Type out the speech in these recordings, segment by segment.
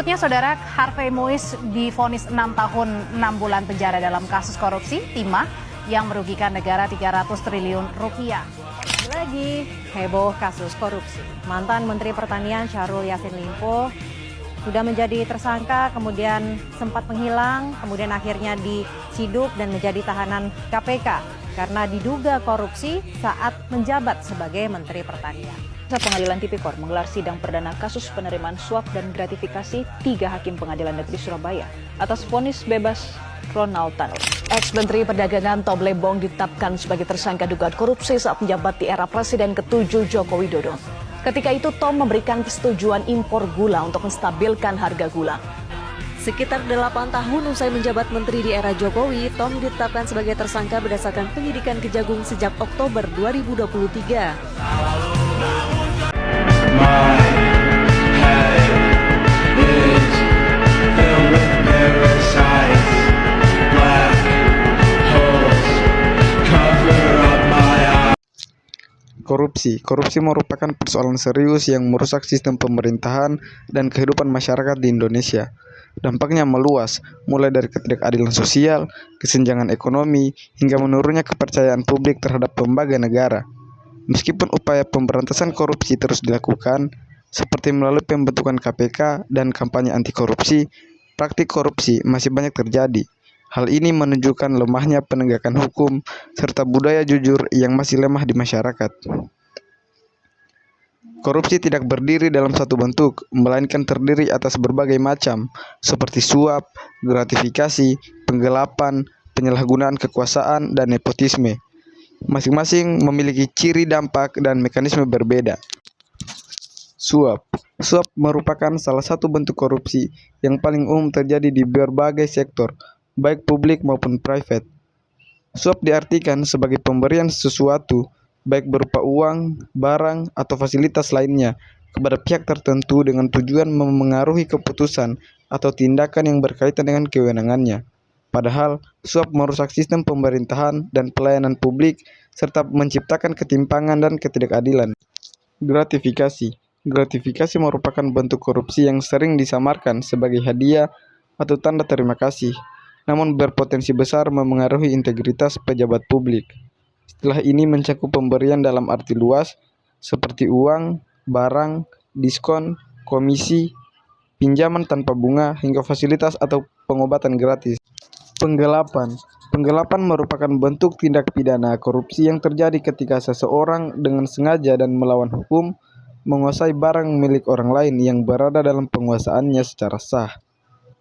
Berikutnya, Saudara, Harvey Moise divonis 6 tahun 6 bulan penjara dalam kasus korupsi timah yang merugikan negara 300 triliun rupiah. Lagi heboh kasus korupsi. Mantan Menteri Pertanian Syahrul Yassin Limpo sudah menjadi tersangka, kemudian sempat menghilang, kemudian akhirnya diciduk dan menjadi tahanan KPK karena diduga korupsi saat menjabat sebagai Menteri Pertanian. Pengadilan Tipikor menggelar sidang perdana kasus penerimaan suap dan gratifikasi 3 hakim Pengadilan Negeri Surabaya atas vonis bebas Ronald Tanur. Ex-Menteri Perdagangan Tom Lembong ditetapkan sebagai tersangka dugaan korupsi saat menjabat di era Presiden ke-7 Joko Widodo. Ketika itu Tom memberikan persetujuan impor gula untuk menstabilkan harga gula. Sekitar 8 tahun usai menjabat menteri di era Jokowi, Tom ditetapkan sebagai tersangka berdasarkan penyidikan Kejagung sejak Oktober 2023. Korupsi merupakan persoalan serius yang merusak sistem pemerintahan dan kehidupan masyarakat di Indonesia. Dampaknya meluas, mulai dari ketidakadilan sosial, kesenjangan ekonomi, hingga menurunnya kepercayaan publik terhadap lembaga negara. Meskipun upaya pemberantasan korupsi terus dilakukan, seperti melalui pembentukan KPK dan kampanye anti korupsi, praktik korupsi masih banyak terjadi. Hal ini menunjukkan lemahnya penegakan hukum serta budaya jujur yang masih lemah di masyarakat. Korupsi tidak berdiri dalam satu bentuk, melainkan terdiri atas berbagai macam, seperti suap, gratifikasi, penggelapan, penyalahgunaan kekuasaan, dan nepotisme. Masing-masing memiliki ciri, dampak, dan mekanisme berbeda. Suap merupakan salah satu bentuk korupsi yang paling umum terjadi di berbagai sektor, baik publik maupun private. Suap diartikan sebagai pemberian sesuatu, baik berupa uang, barang, atau fasilitas lainnya, kepada pihak tertentu dengan tujuan memengaruhi keputusan atau tindakan yang berkaitan dengan kewenangannya. Padahal, suap merusak sistem pemerintahan dan pelayanan publik, serta menciptakan ketimpangan dan ketidakadilan. Gratifikasi merupakan bentuk korupsi yang sering disamarkan sebagai hadiah atau tanda terima kasih, namun berpotensi besar memengaruhi integritas pejabat publik. Istilah ini mencakup pemberian dalam arti luas, seperti uang, barang, diskon, komisi, pinjaman tanpa bunga, hingga fasilitas atau pengobatan gratis. Penggelapan merupakan bentuk tindak pidana korupsi yang terjadi ketika seseorang dengan sengaja dan melawan hukum menguasai barang milik orang lain yang berada dalam penguasaannya secara sah,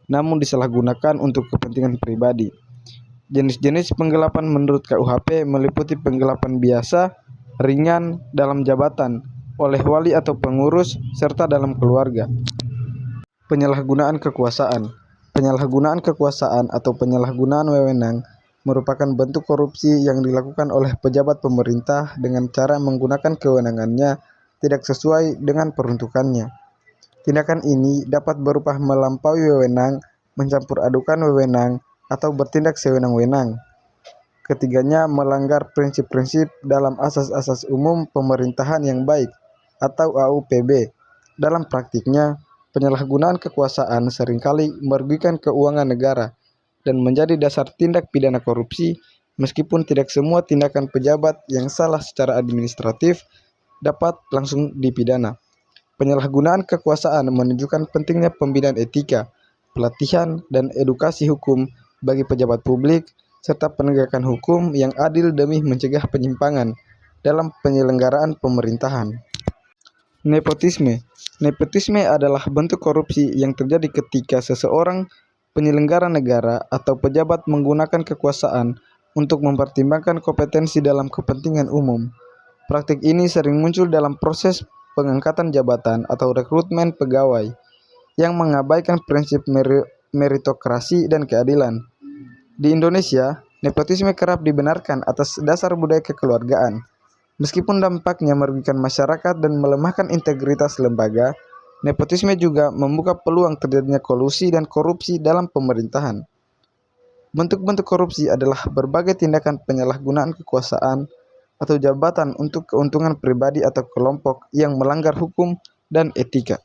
namun disalahgunakan untuk kepentingan pribadi. Jenis-jenis penggelapan menurut KUHP meliputi penggelapan biasa, ringan, dalam jabatan, oleh wali atau pengurus, serta dalam keluarga. Penyalahgunaan kekuasaan atau penyalahgunaan wewenang merupakan bentuk korupsi yang dilakukan oleh pejabat pemerintah dengan cara menggunakan kewenangannya tidak sesuai dengan peruntukannya. Tindakan ini dapat berupa melampaui wewenang, mencampur adukan wewenang, atau bertindak sewenang-wenang. Ketiganya melanggar prinsip-prinsip dalam asas-asas umum pemerintahan yang baik atau AUPB. Dalam praktiknya, penyalahgunaan kekuasaan seringkali merugikan keuangan negara dan menjadi dasar tindak pidana korupsi, meskipun tidak semua tindakan pejabat yang salah secara administratif dapat langsung dipidana. Penyalahgunaan kekuasaan menunjukkan pentingnya pembinaan etika, pelatihan, dan edukasi hukum bagi pejabat publik, serta penegakan hukum yang adil demi mencegah penyimpangan dalam penyelenggaraan pemerintahan. Nepotisme adalah bentuk korupsi yang terjadi ketika seseorang penyelenggara negara atau pejabat menggunakan kekuasaan untuk mempertimbangkan kompetensi dalam kepentingan umum. Praktik ini sering muncul dalam proses pengangkatan jabatan atau rekrutmen pegawai yang mengabaikan prinsip meritokrasi dan keadilan. Di Indonesia, nepotisme kerap dibenarkan atas dasar budaya kekeluargaan. Meskipun dampaknya merugikan masyarakat dan melemahkan integritas lembaga, nepotisme juga membuka peluang terjadinya kolusi dan korupsi dalam pemerintahan. Bentuk-bentuk korupsi adalah berbagai tindakan penyalahgunaan kekuasaan atau jabatan untuk keuntungan pribadi atau kelompok yang melanggar hukum dan etika.